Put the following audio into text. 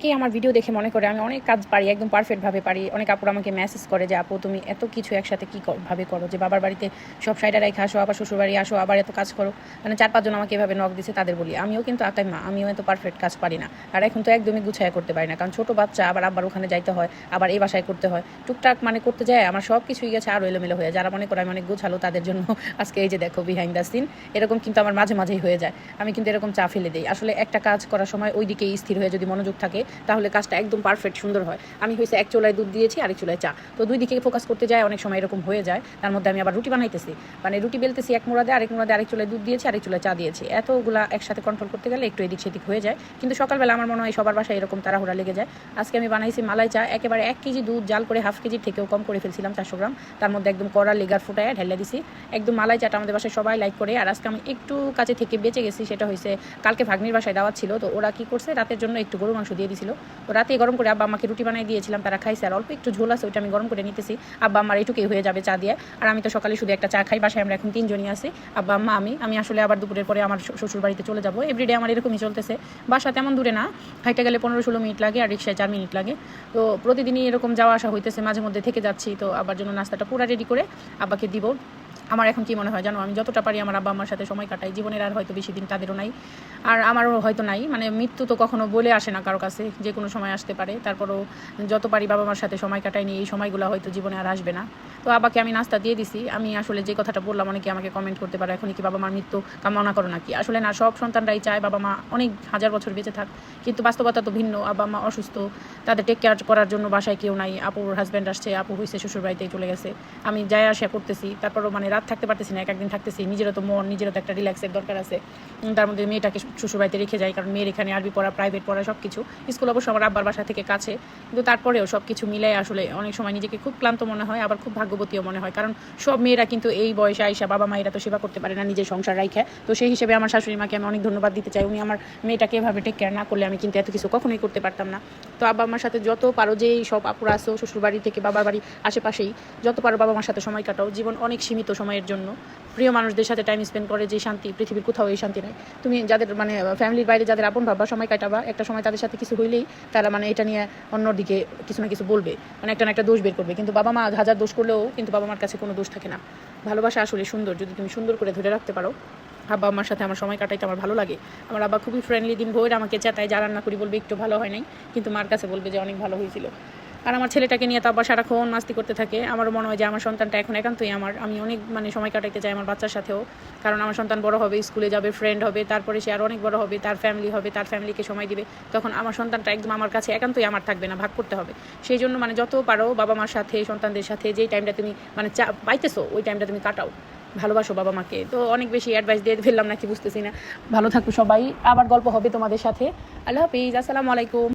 কি আমার ভিডিও দেখে মনে করে আমি অনেক কাজ পারি, একদম পারফেক্টভাবে পারি। অনেক আপুরা আমাকে মেসেজ করে যে আপু তুমি এত কিছু একসাথে কী ভাবে করো, যে বাবার বাড়িতে সব সাইডে রেখে আসো, আবার শ্বশুর বাড়ি আসো, আবার এত কাজ করো। মানে 4-5 জন আমাকে এভাবে নক দিছে, তাদের বলি আমিও কিন্তু আকাই মা, আমিও এত পারফেক্ট কাজ পারি না। আর এখন তো একদমই গুছায় করতে পারি না, কারণ ছোটো বাচ্চা, আবার আব্বার ওখানে যাইতে হয়, আবার এই বাসায় করতে হয়, টুকটাক মানে করতে যায় আমার সব কিছুই গেছে আরও এলোমেলো হয়ে। যারা মনে করে আমি অনেক গোছালো তাদের জন্য আজকে এই যে দেখো বিহাইন্ড দ্য সিন, এরকম কিন্তু আমার মাঝে মাঝেই হয়ে যায়। আমি কিন্তু এরকম চা ফেলে দিই। আসলে একটা কাজ করার সময় ওই দিকেই স্থির হয়ে যদি মনোযোগ থাকে তাহলে কাজটা একদম পারফেক্ট সুন্দর হয়। আমি হয়েছে এক চুলায় দুধ দিয়েছি, আরেক চুলায় চা, তো দুই দিকে ফোকাস করতে যায়, অনেক সময় এরকম হয়ে যায়। তার মধ্যে আমি আবার রুটি বানাইতেছি, মানে রুটি বেলতেছি এক মোড়াদে, আরেক মোড়াদে আরেক চুলায় দুধ দিয়েছি, আরেক চুলায় চা দিয়েছি। এতগুলা একসাথে কন্ট্রোল করতে গেলে একটু এদিক সেদিক হয়ে যায়। কিন্তু সকালবেলা আমার মনে হয় সবার বাসায় এরকম তাড়াহুড়া লেগে যায়। আজকে আমি বানাইছি মালাই চা, একেবারে 1 কেজি দুধ জাল করে হাফ কেজির থেকেও কম করে ফেলছিলাম, 400 গ্রাম। তার মধ্যে একদম কড়া লেগার ফুটায় ঢেলে দিছি। একদম মালাই চাটা আমাদের বাসায় সবাই লাইক করে। আর আজকে আমি একটু কাছে থেকে বেঁচে গেছি, সেটা হয়েছে কালকে ভাগ্নির বাসায় দাওয়াত ছিল, তো ওরা কি করছে রাতের জন্য একটু গরু মাংস দিয়ে দিছিল। তো রাতে গরম করে আব্বা আমাকে রুটি বানিয়ে দিয়েছিলাম, তারা খাইছে। আর অল্প একটু ঝোল আছে, ওইটা আমি গরম করে নিতেছি। আব্বা আমার এইটুকুই হয়ে যাবে চা দিয়ে। আর আমি তো সকালে শুধু একটা চা খাই, বাসায় আমরা এখন 3 জনই আছি, আব্বা আম্মা আমি আসলে আবার দুপুরের পরে আমার শ্বশুর বাড়িতে চলে যাবো। এভরিডে আমার এরকমই চলতেছে। বাসা তেমন দূরে না, হাইটে গেলে 15-16 মিনিট লাগে, আর রিক্সায় 4 মিনিট লাগে। তো প্রতিদিনই এরকম যাওয়া আসা হইতেছে, মাঝে মধ্যে থেকে যাচ্ছি। তো আব্বার জন্য নাস্তাটা পুরো রেডি করে আব্বাকে দিব। আমার এখন কি মনে হয় জানো, আমি যতটা পারি আমার আব্বা আমার সাথে সময় কাটাই। জীবনের আর হয়তো বেশি দিন তাদেরও নাই, আর আমারও হয়তো নাই। মানে মৃত্যু তো কখনো বলে আসে না কারো কাছে, যে কোনো সময় আসতে পারে। তারপরও যত পারি বাবা মার সাথে সময় কাটাইনি, এই সময়গুলো হয়তো জীবনে আর আসবে না। তো আব্বাকে আমি নাস্তা দিয়ে দিছি। আমি আসলে যে কথাটা বললাম, অনেকে আমাকে কমেন্ট করতে পারে এখন কি বাবা মার মৃত্যু কামনা করো নাকি। আসলে না, সব সন্তানরাই চায় বাবা মা অনেক হাজার বছর বেঁচে থাক, কিন্তু বাস্তবতা তো ভিন্ন। আব্বা মা অসুস্থ, তাদের টেক কেয়ার করার জন্য বাসায় কেউ নাই। আপুর হাজব্যান্ড আসছে, আপু হয়েছে শ্বশুর বাড়িতেই চলে গেছে। আমি যাই আসা করতেছি, তারপরও মানে রাত থাকতে পারতেছি না, একদিন থাকতেছি। নিজেরও তো মন, নিজেরও তো একটা রিল্যাক্সের দরকার আছে। তার মধ্যে মেয়েটাকে শ্বশুরবাড়িতে রেখে যাই, কারণ মেয়ের এখানে আরবি পড়া, প্রাইভেট পড়া, সব কিছু। স্কুল অবশ্য আমার আব্বার বাসা থেকে কাছে, কিন্তু তারপরেও সব কিছু মিলাই আসলে অনেক সময় নিজেকে খুব ক্লান্ত মনে হয়, আবার খুব ভাগ্যবতীও মনে হয়। কারণ সব মেয়েরা কিন্তু এই বয়সে আইসা বাবা মায়েরা তো সেবা করতে পারে না নিজের সংসার রাইখে। তো সেই হিসেবে আমার শাশুড়ি মাকে আমি অনেক ধন্যবাদ দিতে চাই। উনি আমার মেয়েটাকে এভাবে টেক কেয়ার না করলে আমি কিন্তু এত কিছু কখনোই করতে পারতাম না। তো আব্বা আমার সাথে যত পারো, যেই সব আপুরা আসো শ্বশুর বাড়ি থেকে বাবার বাড়ি আশেপাশেই, যত পারো বাবা মার সাথে সময় কাটাও। জীবন অনেক সীমিত সময়ের জন্য। প্রিয় মানুষদের সাথে টাইম স্পেন্ড করে যে শান্তি, পৃথিবীর কোথাও এই শান্তি নেই। তুমি যাদের মানে ফ্যামিলির বাইরে যাদের আপন ভাববা, সময় কাটাবা, একটা সময় তাদের সাথে কিছু হইলেই তারা মানে এটা নিয়ে অন্যদিকে কিছু না কিছু বলবে, মানে একটা না একটা দোষ বের করবে। কিন্তু বাবা মা হাজার দোষ করলেও কিন্তু বাবা মার কাছে কোনো দোষ থাকে না। ভালোবাসা আসলে সুন্দর, যদি তুমি সুন্দর করে ধরে রাখতে পারো। আব্বা আমার সাথে আমার সময় কাটাইতে আমার ভালো লাগে। আমার আব্বা খুবই ফ্রেন্ডলি, দিন ভোর আমাকে চেতায়, যা রান্না করি বলবে একটু ভালো হয় নাই, কিন্তু মার কাছে বলবে যে অনেক ভালো হয়েছিল। আর আমার ছেলেটাকে নিয়ে তো আব্বা সারাক্ষণ মাস্তি করতে থাকে। আমারও মনে হয় যে আমার সন্তানটা এখন একান্তই আমার। আমি অনেক মানে সময় কাটাইতে চাই আমার বাচ্চার সাথেও, কারণ আমার সন্তান বড় হবে, স্কুলে যাবে, ফ্রেন্ড হবে, তারপরে সে আর অনেক বড় হবে, তার ফ্যামিলি হবে, তার ফ্যামিলিকে সময় দিবে। তখন আমার সন্তানটা একদম আমার কাছে একান্তই আমার থাকবে না, ভাগ করতে হবে। সেই জন্য মানে যত পারো বাবা মার সাথে, সন্তানদের সাথে যেই টাইমটা তুমি মানে পাইতেছো, ওই টাইমটা তুমি কাটাও, ভালোবাসো বাবা মাকে। তো অনেক বেশি অ্যাডভাইস দিয়ে ফেললাম নাকি বুঝতেছি না। ভালো থাকো সবাই, আবার গল্প হবে তোমাদের সাথে। আল্লাহ হাফিজ, আসসালামু আলাইকুম।